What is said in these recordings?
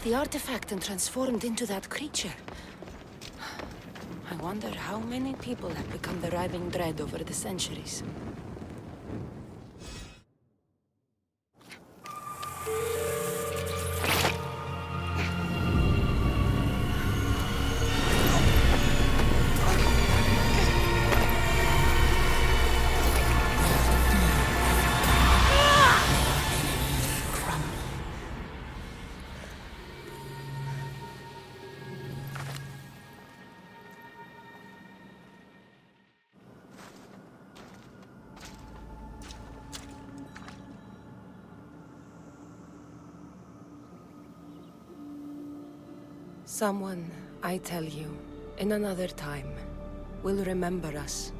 the artifact and transformed into that creature. I wonder how many people have become the raving dread over the centuries. Someone, I tell you, in another time, will remember us.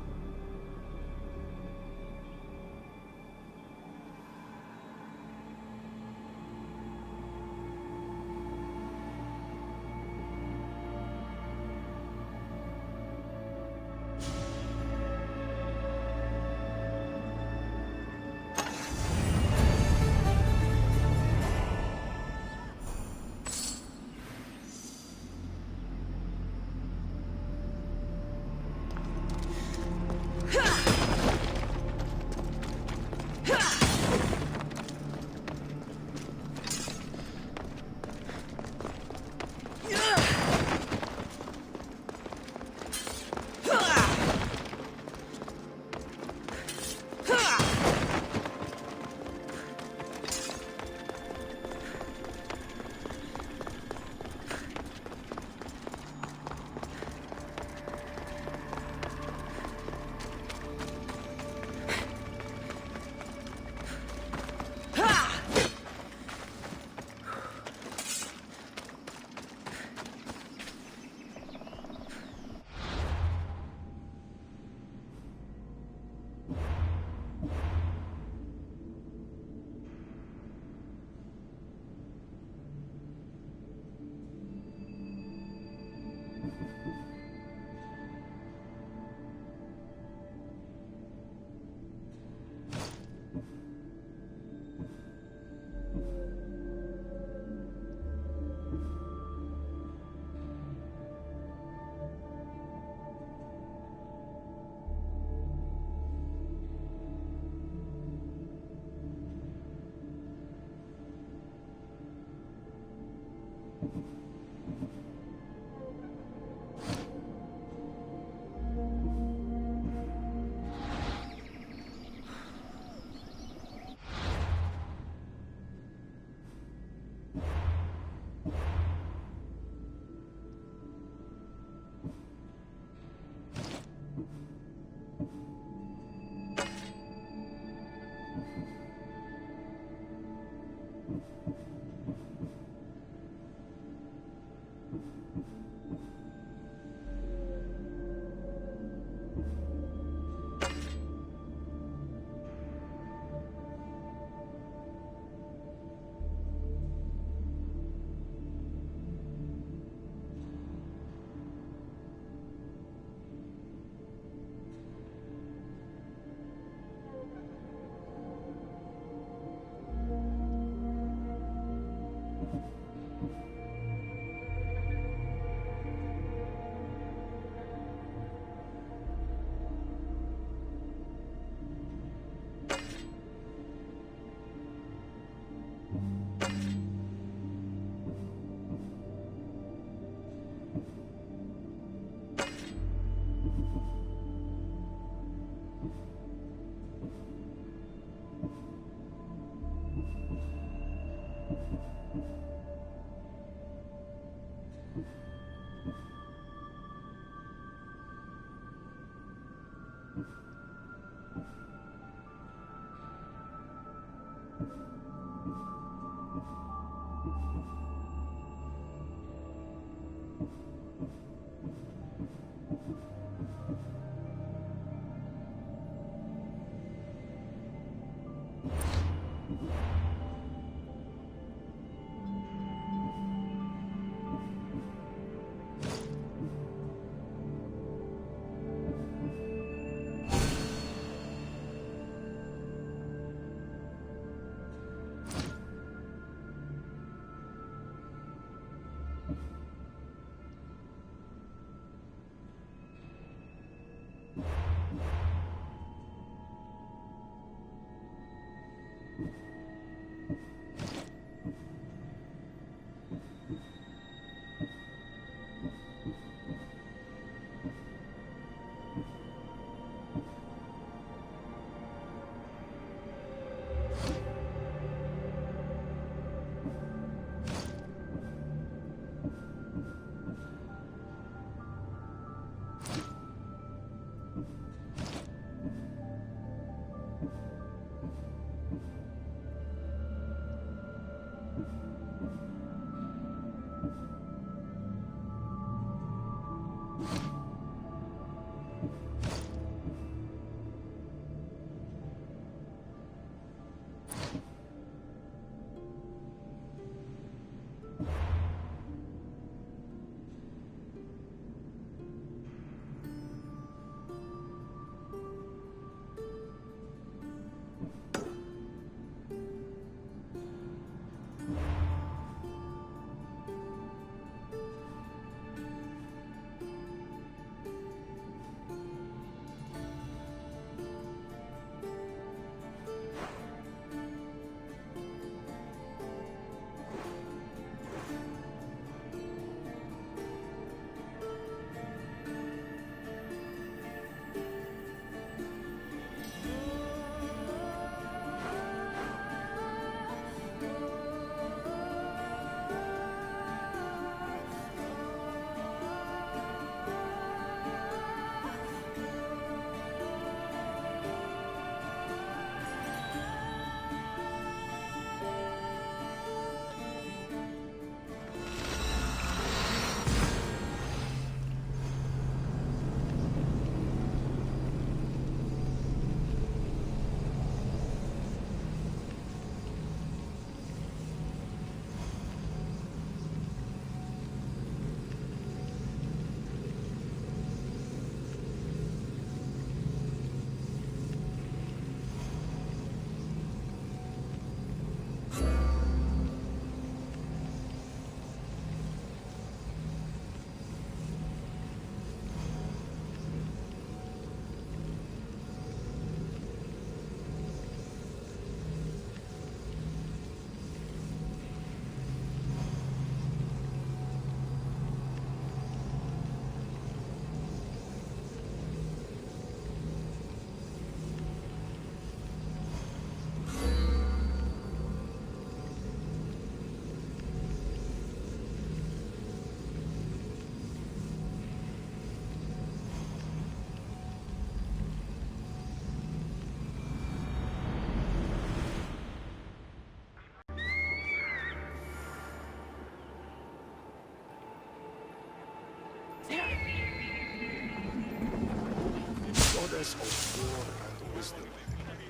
Goddess of war and wisdom.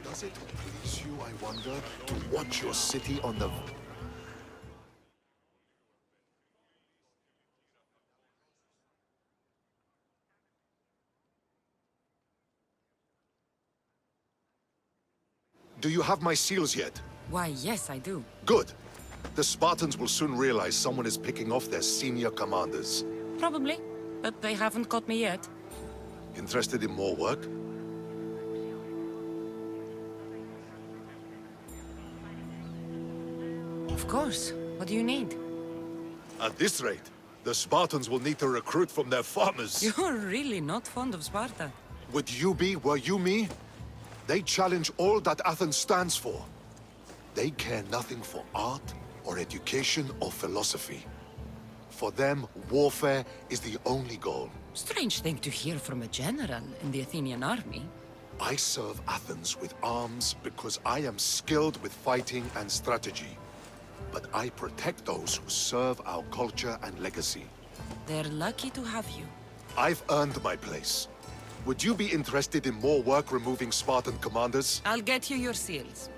Does it please you, I wonder, to watch your city on the... Do you have my seals yet? Why, yes, I do. Good. The Spartans will soon realize someone is picking off their senior commanders. Probably, but they haven't caught me yet. Interested in more work? Of course. What do you need? At this rate, the Spartans will need to recruit from their farmers. You're really not fond of Sparta. Would you be, were you me? They challenge all that Athens stands for. They care nothing for art, or education, or philosophy. For them, warfare is the only goal. Strange thing to hear from a general in the Athenian army. I serve Athens with arms because I am skilled with fighting and strategy. But I protect those who serve our culture and legacy. They're lucky to have you. I've earned my place. Would you be interested in more work removing Spartan commanders? I'll get you your seals.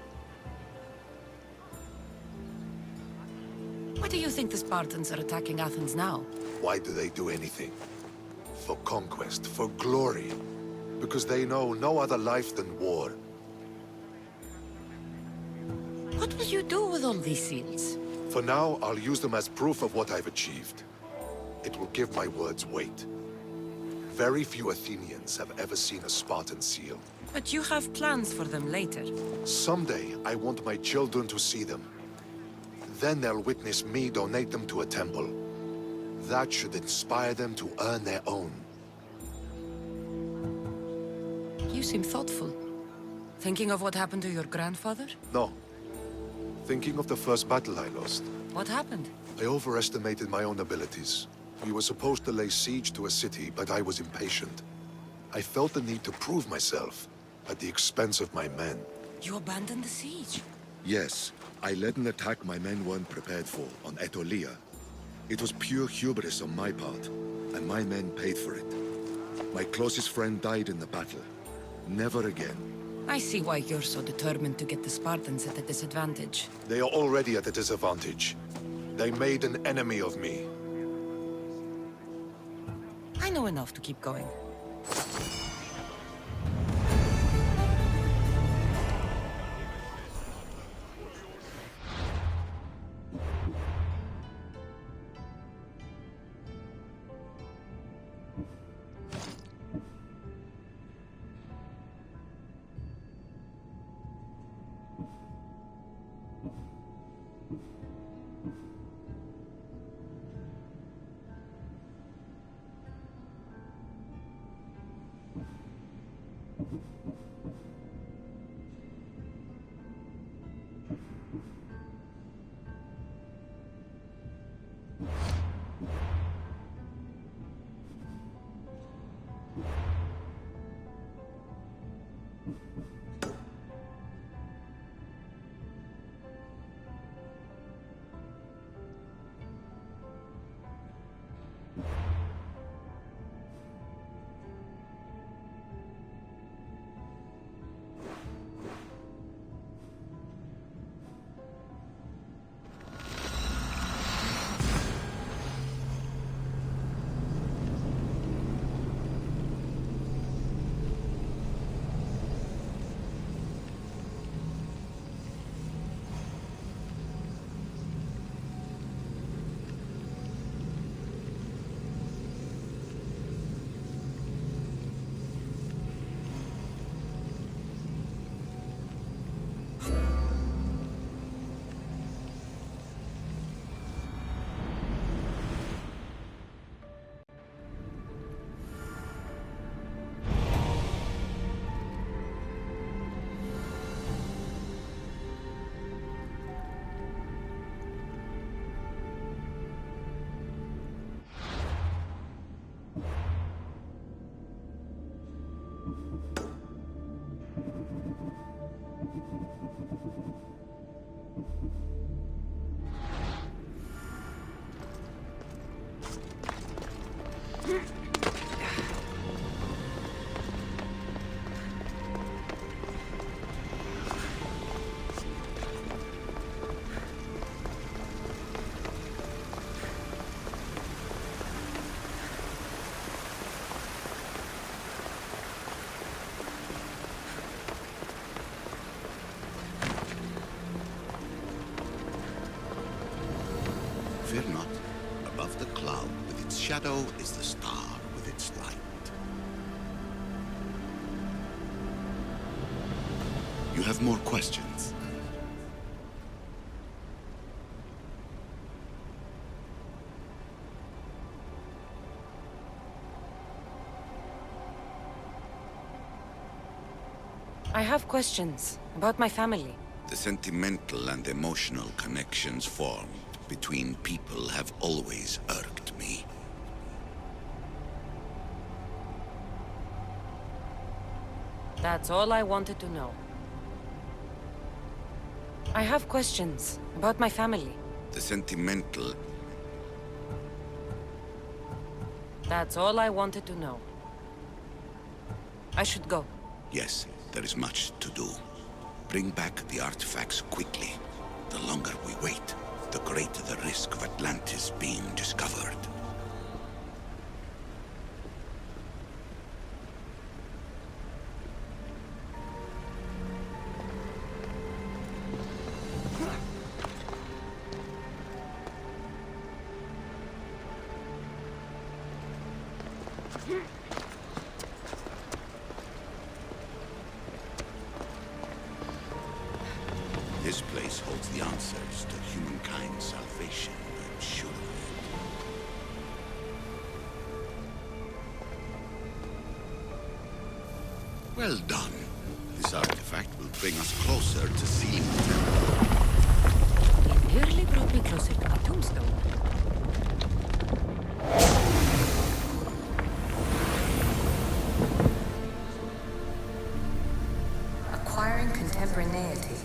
Why do you think the Spartans are attacking Athens now? Why do they do anything? For conquest, for glory. Because they know no other life than war. What will you do with all these seals? For now, I'll use them as proof of what I've achieved. It will give my words weight. Very few Athenians have ever seen a Spartan seal. But you have plans for them later. Someday, I want my children to see them. Then they'll witness me donate them to a temple. That should inspire them to earn their own. You seem thoughtful. Thinking of what happened to your grandfather? No. Thinking of the first battle I lost. What happened? I overestimated my own abilities. We were supposed to lay siege to a city, but I was impatient. I felt the need to prove myself, at the expense of my men. You abandoned the siege? Yes, I led an attack my men weren't prepared for, on Aetolia. It was pure hubris on my part, and my men paid for it. My closest friend died in the battle. Never again. I see why you're so determined to get the Spartans at a disadvantage. They are already at a disadvantage. They made an enemy of me. I know enough to keep going. shadow is the star with its light. You have more questions? I have questions about my family. The sentimental and emotional connections formed between people have always irked me. That's all I wanted to know. I have questions about my family. The sentimental... That's all I wanted to know. I should go. Yes, there is much to do. Bring back the artifacts quickly. The longer we wait, the greater the risk of Atlantis being discovered. This place holds the answers to humankind's salvation, I'm sure of it. Well done. This artifact will bring us closer to seeing the temple. It nearly brought me closer to my tombstone. Acquiring contemporaneity.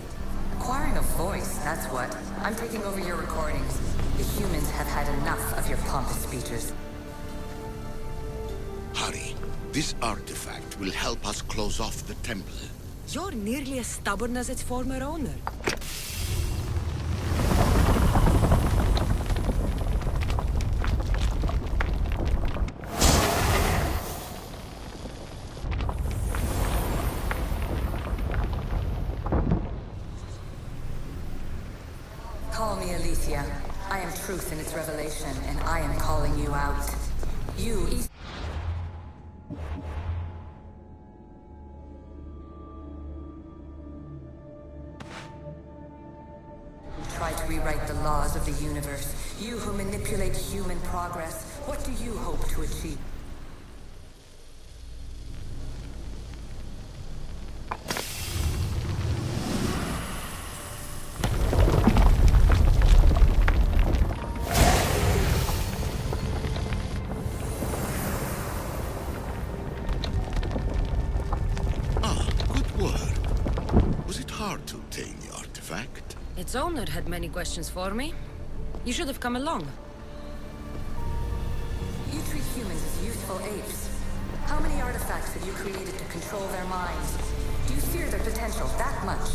Acquiring a voice, that's what. I'm taking over your recordings. The humans have had enough of your pompous speeches. Hurry. This artifact will help us close off the temple. You're nearly as stubborn as its former owner. Call me Alicia. I am truth in its revelation, and I am calling you out. You, try to rewrite the laws of the universe. You who manipulate human progress. What do you hope to achieve? Hard to obtain the artifact. Its owner had many questions for me. You should have come along. You treat humans as useful apes. How many artifacts have you created to control their minds? Do you fear their potential that much?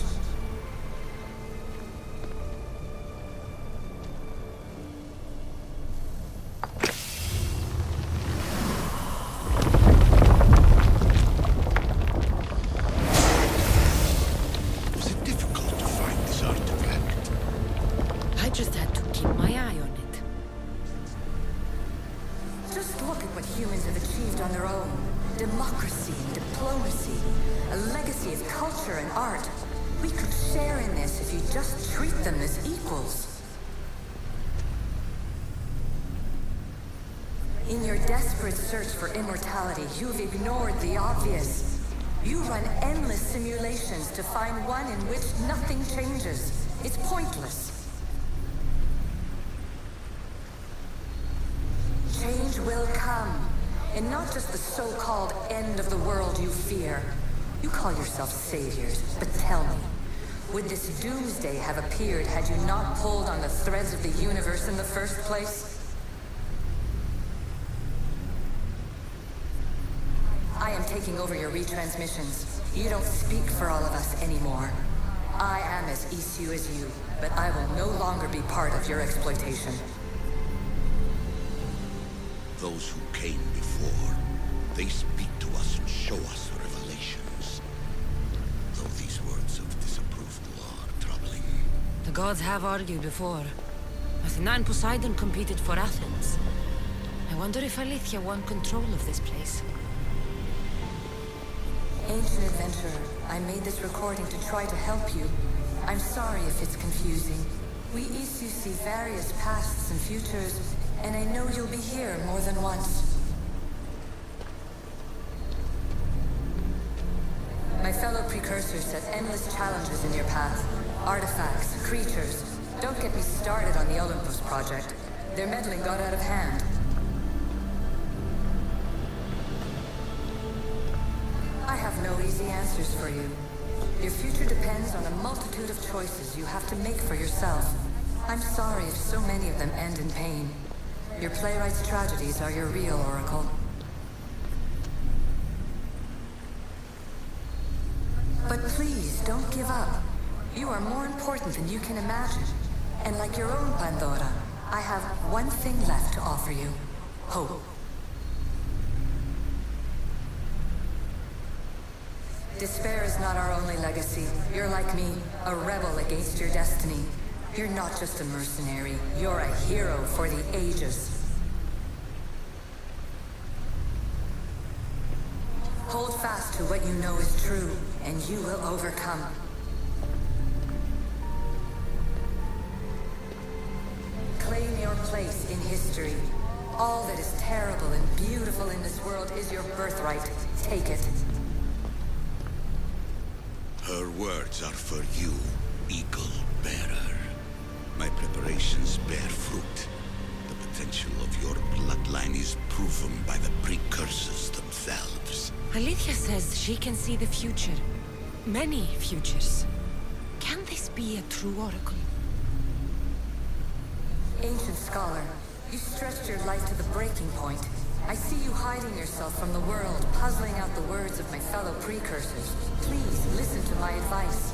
Just had to keep my eye on it. Just look at what humans have achieved on their own. Democracy and diplomacy. A legacy of culture and art. We could share in this if you just treat them as equals. In your desperate search for immortality, you've ignored the obvious. You run endless simulations to find one in which nothing changes. It's pointless. Change will come, and not just the so-called end of the world you fear. You call yourself saviors, but tell me, would this doomsday have appeared had you not pulled on the threads of the universe in the first place? I am taking over your retransmissions. You don't speak for all of us anymore. I am as issue as you, but I will no longer be part of your exploitation. Those who came before, they speak to us and show us revelations. Though these words of disapproval are troubling. The gods have argued before. Athena and Poseidon competed for Athens. I wonder if Alethea want control of this place. Ancient adventurer, I made this recording to try to help you. I'm sorry if it's confusing. We Isu see various pasts and futures, and I know you'll be here more than once. My fellow precursors set endless challenges in your path. Artifacts, creatures. Don't get me started on the Olympus project. Their meddling got out of hand. I have no easy answers for you. Your future depends on a multitude of choices you have to make for yourself. I'm sorry if so many of them end in pain. Your playwright's tragedies are your real oracle. But please, don't give up. You are more important than you can imagine. And like your own Pandora, I have one thing left to offer you. Hope. Despair is not our only legacy. You're like me, a rebel against your destiny. You're not just a mercenary, you're a hero for the ages. Hold fast to what you know is true, and you will overcome. Claim your place in history. All that is terrible and beautiful in this world is your birthright. Take it. Her words are for you, Eagle Bearer. My preparations bear fruit. The potential of your bloodline is proven by the precursors themselves. Alethea says she can see the future. Many futures. Can this be a true oracle? Ancient scholar, you stretched your life to the breaking point. I see you hiding yourself from the world, puzzling out the words of my fellow precursors. Please, listen to my advice.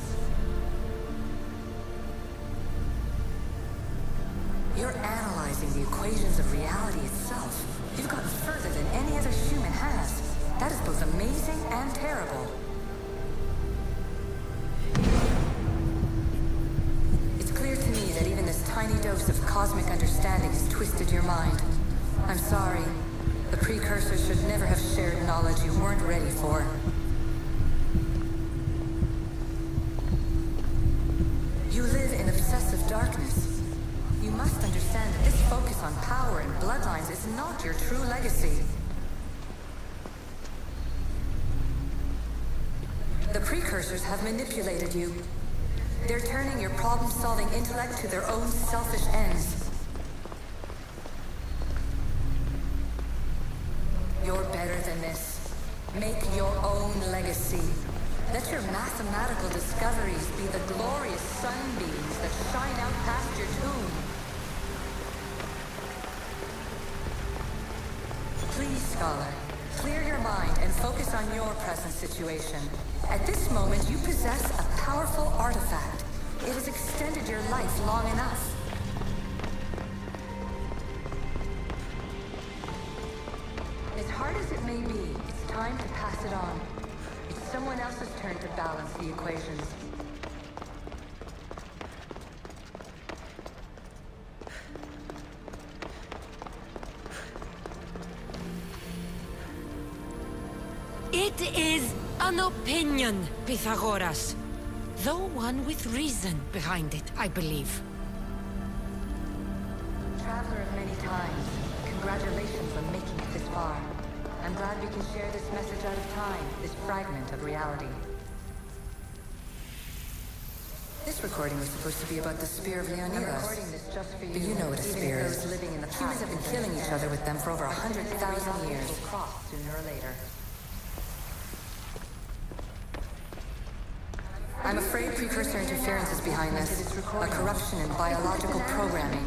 You're analyzing the equations of reality itself. You've gotten further than any other human has. That is both amazing and terrible. It's clear to me that even this tiny dose of cosmic understanding has twisted your mind. I'm sorry. The precursors should never have shared knowledge you weren't ready for. You live in obsessive darkness. You must understand that this focus on power and bloodlines is not your true legacy. The precursors have manipulated you. They're turning your problem-solving intellect to their own selfish ends. You're better than this. Make your own legacy. Let your mathematical discoveries be the glorious sunbeams that shine out past your tomb. Please, scholar, clear your mind and focus on your present situation. At this moment, you possess a powerful artifact. It has extended your life long enough. As hard as it may be, it's time to pass it on. It's someone else's turn to balance the equations. It is an opinion, Pythagoras. Though one with reason behind it, I believe. Traveler of many times, congratulations on making it this far. I'm glad we can share this message out of time, this fragment of reality. This recording was supposed to be about the Spear of Leonidas. But you know what a spear is. Humans have been killing each other with them for over 100,000 years. Sooner or later. I'm afraid precursor interference is behind this. A corruption in biological programming.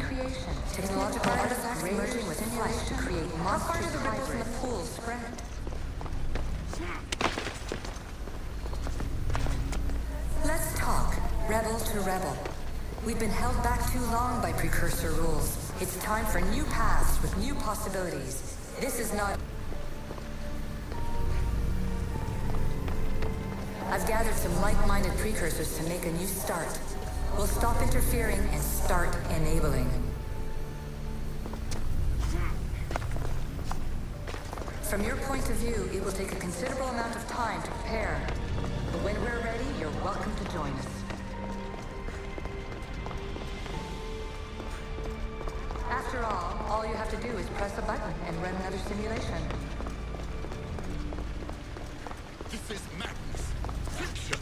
Technological artifacts merging with flesh to create monstrous hybrids. In the pool spread. Let's talk, rebel to rebel. We've been held back too long by precursor rules. It's time for new paths with new possibilities. This is not... I've gathered some like-minded precursors to make a new start. We'll stop interfering and start enabling. From your point of view, it will take a considerable amount of time to prepare. But when we're ready, you're welcome to join us. After all you have to do is press a button and run another simulation. This is madness. Fiction.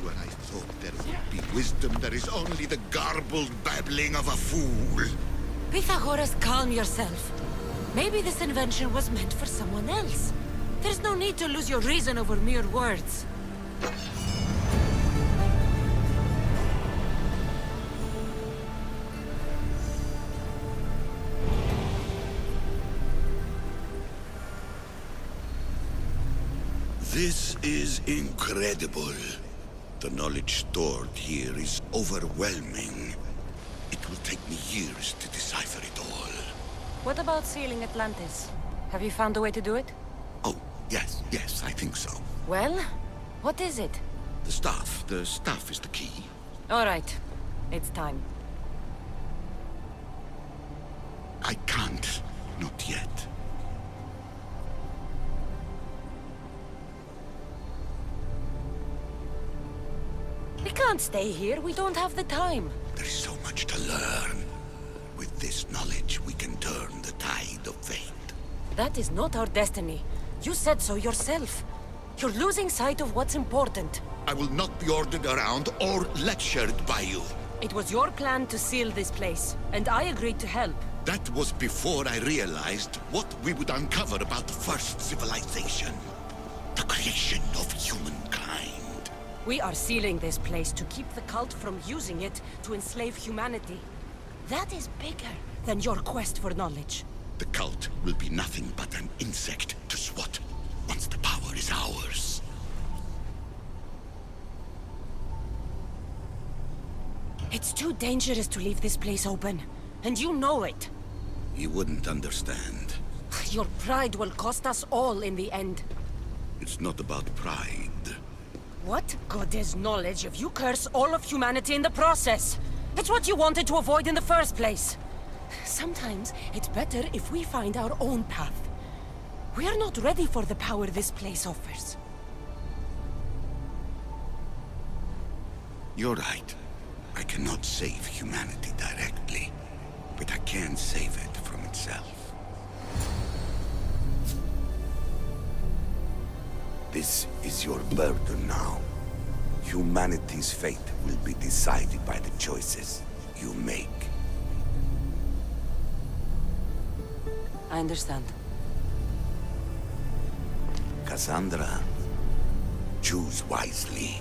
Where I thought there would be wisdom, there is only the garbled babbling of a fool. Pythagoras, calm yourself. Maybe this invention was meant for someone else. There's no need to lose your reason over mere words. This is incredible. The knowledge stored here is overwhelming. It will take me years to decipher it all. What about sealing Atlantis? Have you found a way to do it? Oh, yes, I think so. Well, what is it? The staff is the key. All right, it's time. I can't, not yet. We can't stay here, we don't have the time. There is so much to learn. With this knowledge, we can turn the tide of fate. That is not our destiny. You said so yourself. You're losing sight of what's important. I will not be ordered around or lectured by you. It was your plan to seal this place, and I agreed to help. That was before I realized what we would uncover about the first civilization. The creation of humankind. We are sealing this place to keep the cult from using it to enslave humanity. That is bigger than your quest for knowledge. The cult will be nothing but an insect to swat once the power is ours. It's too dangerous to leave this place open, and you know it. You wouldn't understand. Your pride will cost us all in the end. It's not about pride. What good is knowledge if you curse all of humanity in the process? It's what you wanted to avoid in the first place. Sometimes it's better if we find our own path. We are not ready for the power this place offers. You're right. I cannot save humanity directly, but I can save it from itself. This is your burden now. Humanity's fate will be decided by the choices you make. I understand. Cassandra, choose wisely.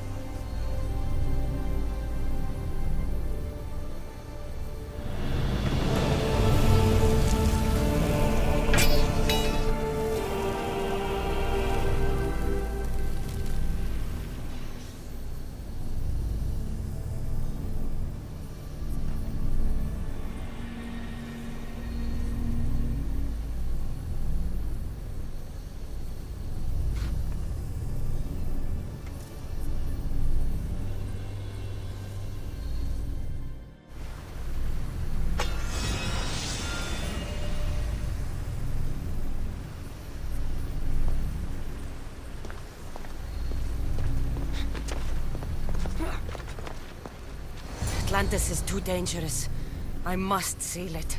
Atlantis is too dangerous. I must seal it.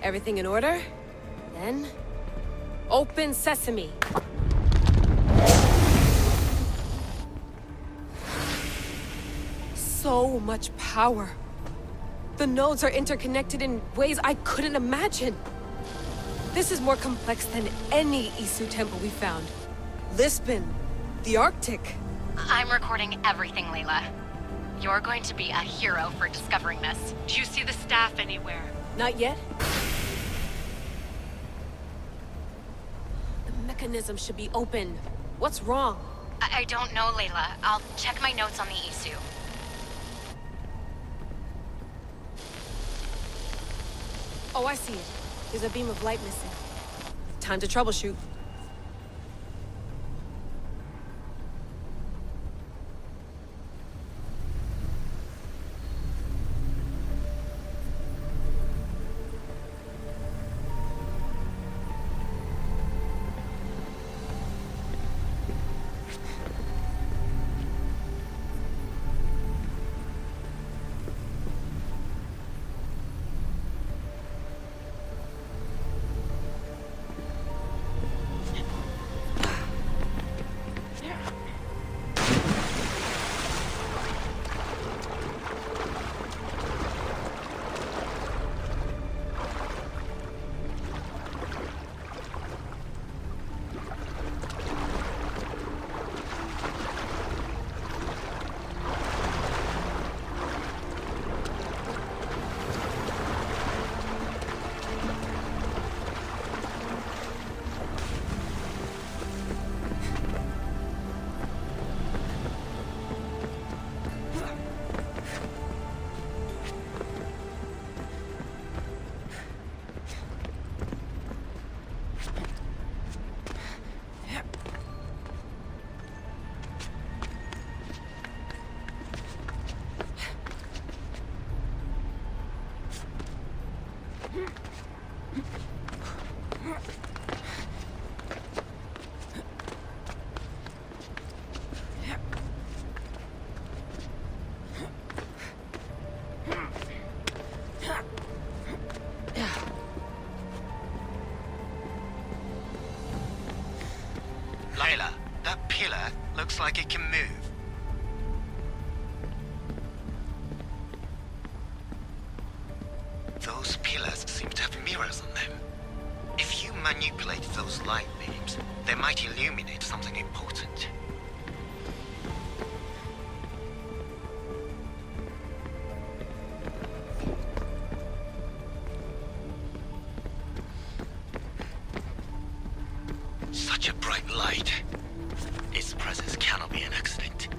Everything in order? Then... open sesame! So much power! The nodes are interconnected in ways I couldn't imagine! This is more complex than any Isu temple we found. Lisbon, the Arctic. I'm recording everything, Layla. You're going to be a hero for discovering this. Do you see the staff anywhere? Not yet? The mechanism should be open. What's wrong? I don't know, Layla. I'll check my notes on the Isu. Oh, I see it. There's a beam of light missing. Time to troubleshoot. Layla, that pillar looks like it can move. Those pillars seem to have mirrors on them. If you manipulate those light beams, they might illuminate something important. Such a bright light. Its presence cannot be an accident.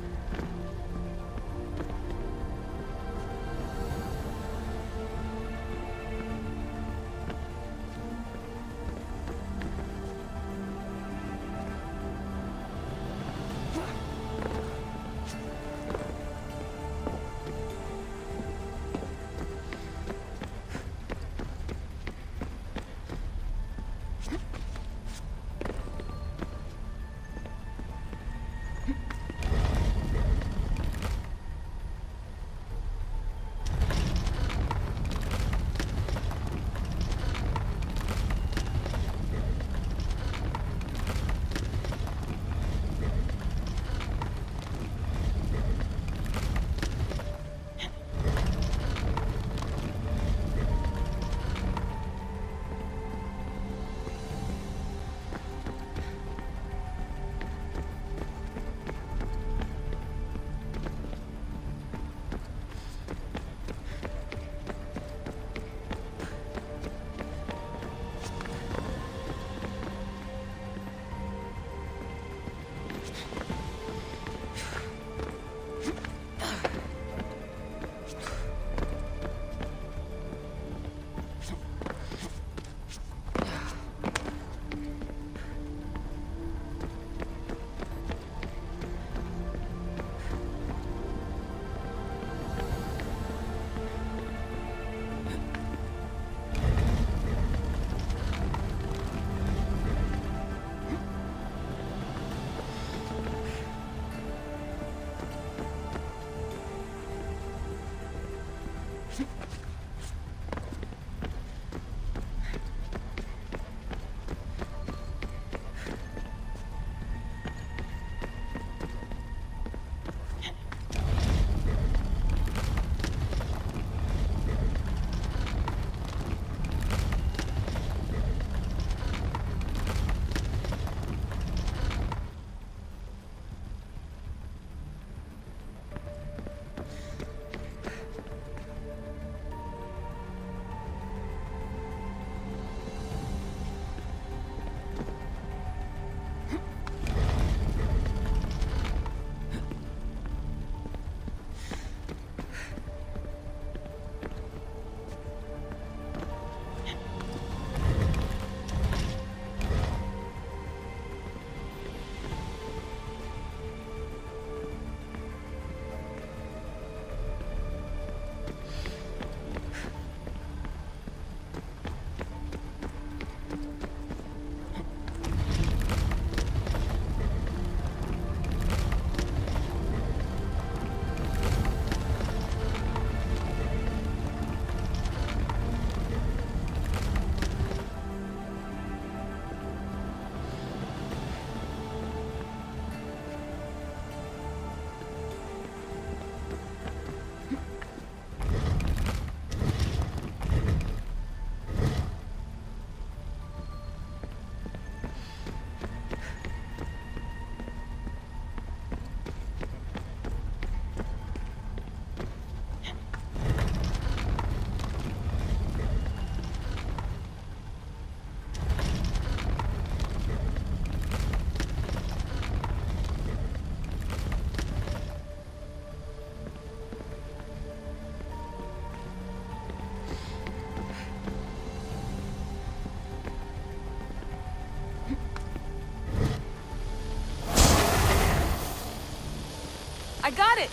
I got it!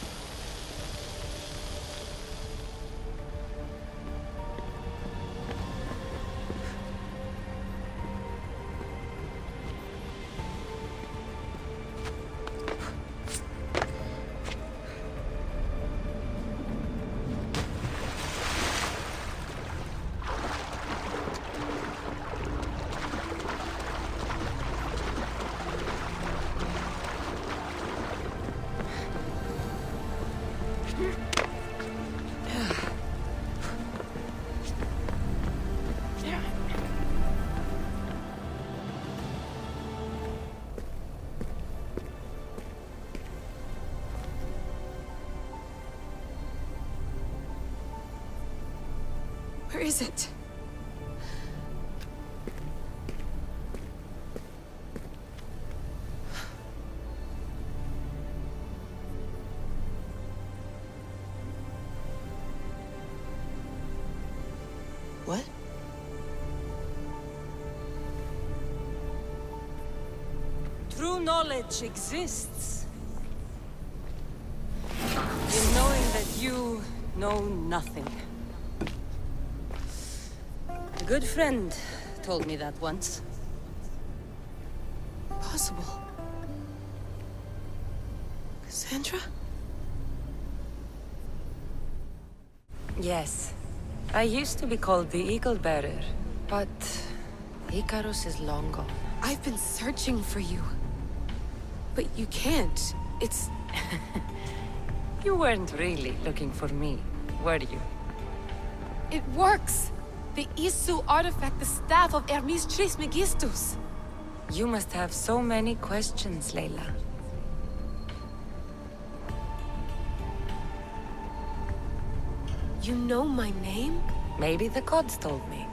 Where is it? What? True knowledge exists in knowing that you know nothing. A good friend told me that once. Possible. Cassandra? Yes. I used to be called the Eagle Bearer, but Icarus is long gone. I've been searching for you. But you can't. It's... You weren't really looking for me, were you? It works! The Isu artifact, the staff of Hermes Trismegistus. You must have so many questions, Layla. You know my name? Maybe the gods told me.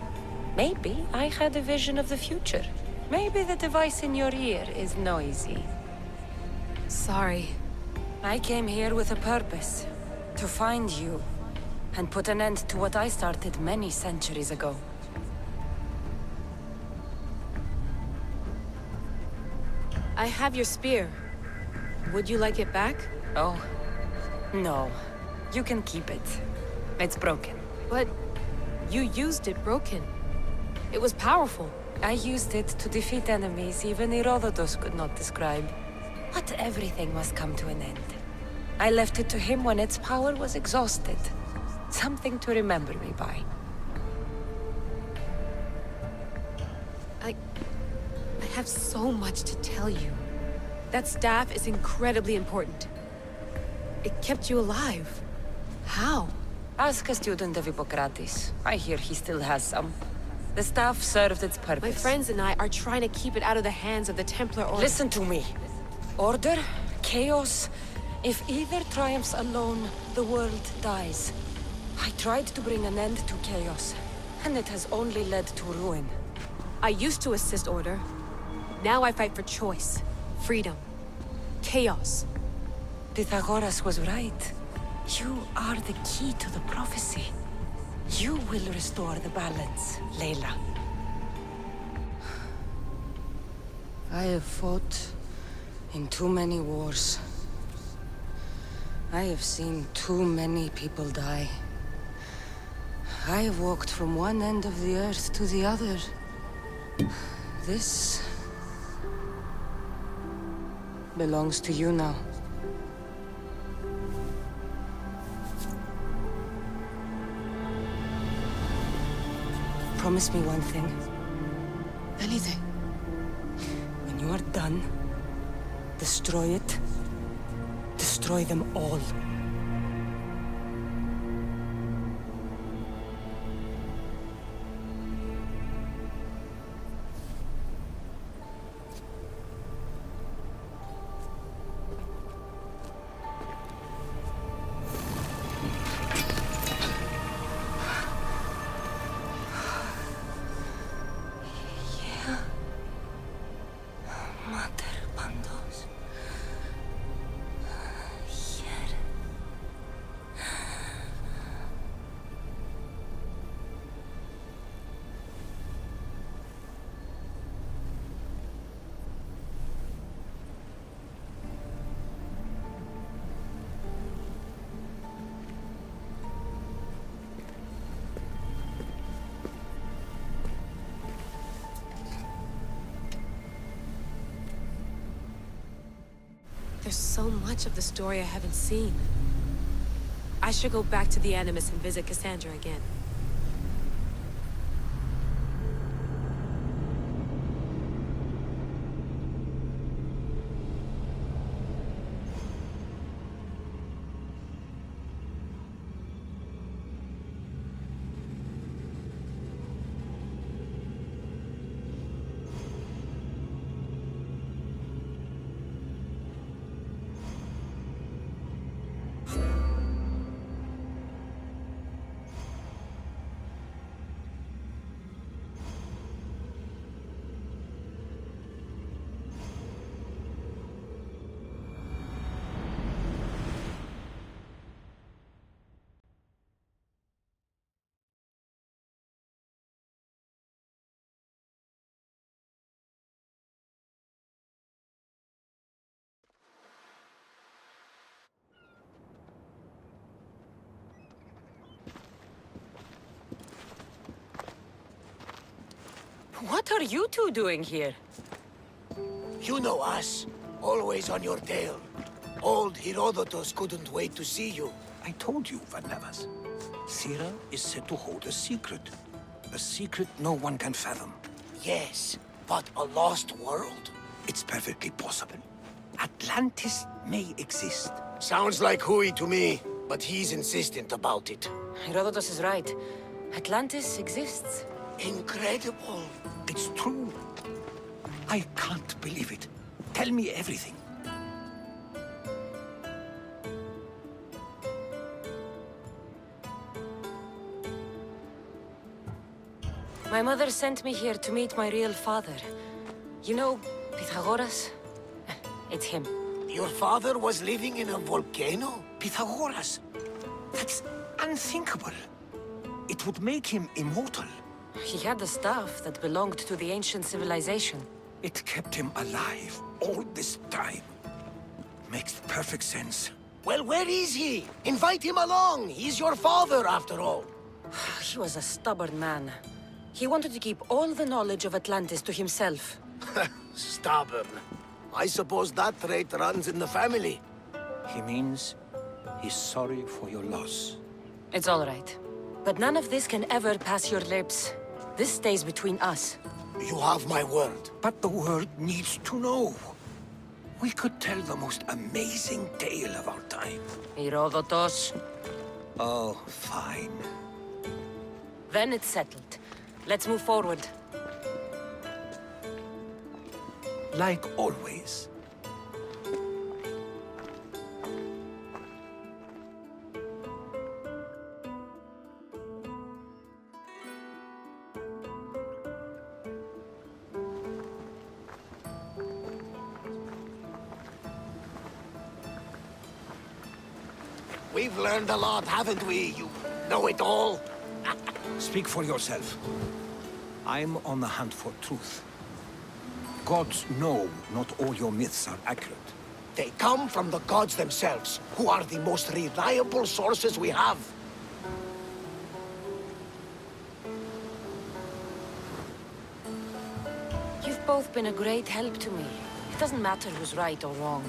Maybe I had a vision of the future. Maybe the device in your ear is noisy. Sorry. I came here with a purpose. To find you. And put an end to what I started many centuries ago. I have your spear. Would you like it back? Oh. No. You can keep it. It's broken. But you used it broken. It was powerful. I used it to defeat enemies even Herodotus could not describe. But everything must come to an end. I left it to him when its power was exhausted. Something to remember me by. I have so much to tell you. That staff is incredibly important. It kept you alive. How? Ask a student of Hippocrates. I hear he still has some. The staff served its purpose. My friends and I are trying to keep it out of the hands of the Templar Order. Listen to me. Order, chaos. If either triumphs alone, the world dies. I tried to bring an end to chaos, and it has only led to ruin. I used to assist Order. Now I fight for choice, freedom, chaos. Pythagoras was right. You are the key to the prophecy. You will restore the balance, Layla. I have fought in too many wars. I have seen too many people die. I have walked from one end of the earth to the other. This belongs to you now. Promise me one thing. Anything. When you are done, destroy it. Destroy them all. There's so much of the story I haven't seen. I should go back to the Animus and visit Cassandra again. What are you two doing here? You know us. Always on your tail. Old Herodotus couldn't wait to see you. I told you, Varnavas. Sira is said to hold a secret. A secret no one can fathom. Yes, but a lost world? It's perfectly possible. Atlantis may exist. Sounds like Hui to me, but he's insistent about it. Herodotus is right. Atlantis exists. Incredible. It's true. I can't believe it. Tell me everything. My mother sent me here to meet my real father. You know, Pythagoras? It's him. Your father was living in a volcano? Pythagoras. That's unthinkable. It would make him immortal. He had the stuff that belonged to the ancient civilization. It kept him alive all this time. Makes perfect sense. Well, where is he? Invite him along. He's your father, after all. He was a stubborn man. He wanted to keep all the knowledge of Atlantis to himself. Stubborn. I suppose that trait runs in the family. He means he's sorry for your loss. It's all right. But none of this can ever pass your lips. This stays between us. You have my word. But the world needs to know. We could tell the most amazing tale of our time. Herodotus. Oh, fine. Then it's settled. Let's move forward. Like always. We've learned a lot, haven't we, you know-it-all? Speak for yourself. I'm on the hunt for truth. Gods know not all your myths are accurate. They come from the gods themselves, who are the most reliable sources we have. You've both been a great help to me. It doesn't matter who's right or wrong.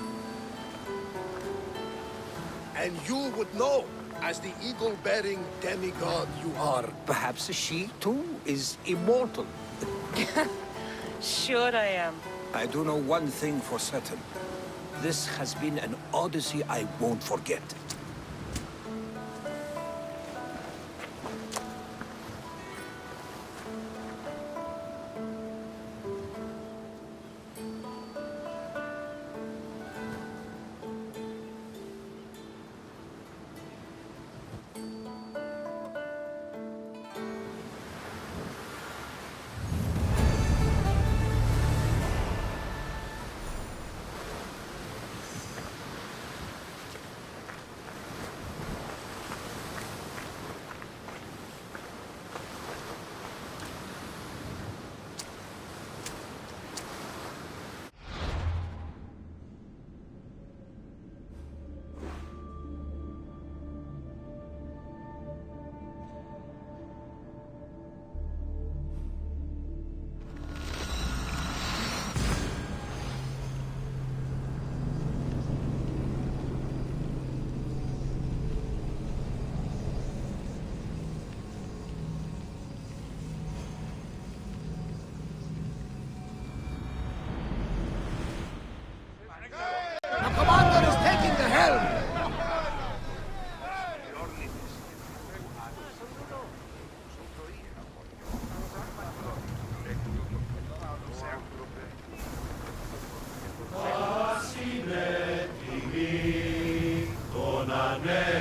And you would know, as the eagle-bearing demigod you are. Perhaps she, too, is immortal. Sure I am. I do know one thing for certain. This has been an odyssey I won't forget. I'm ready.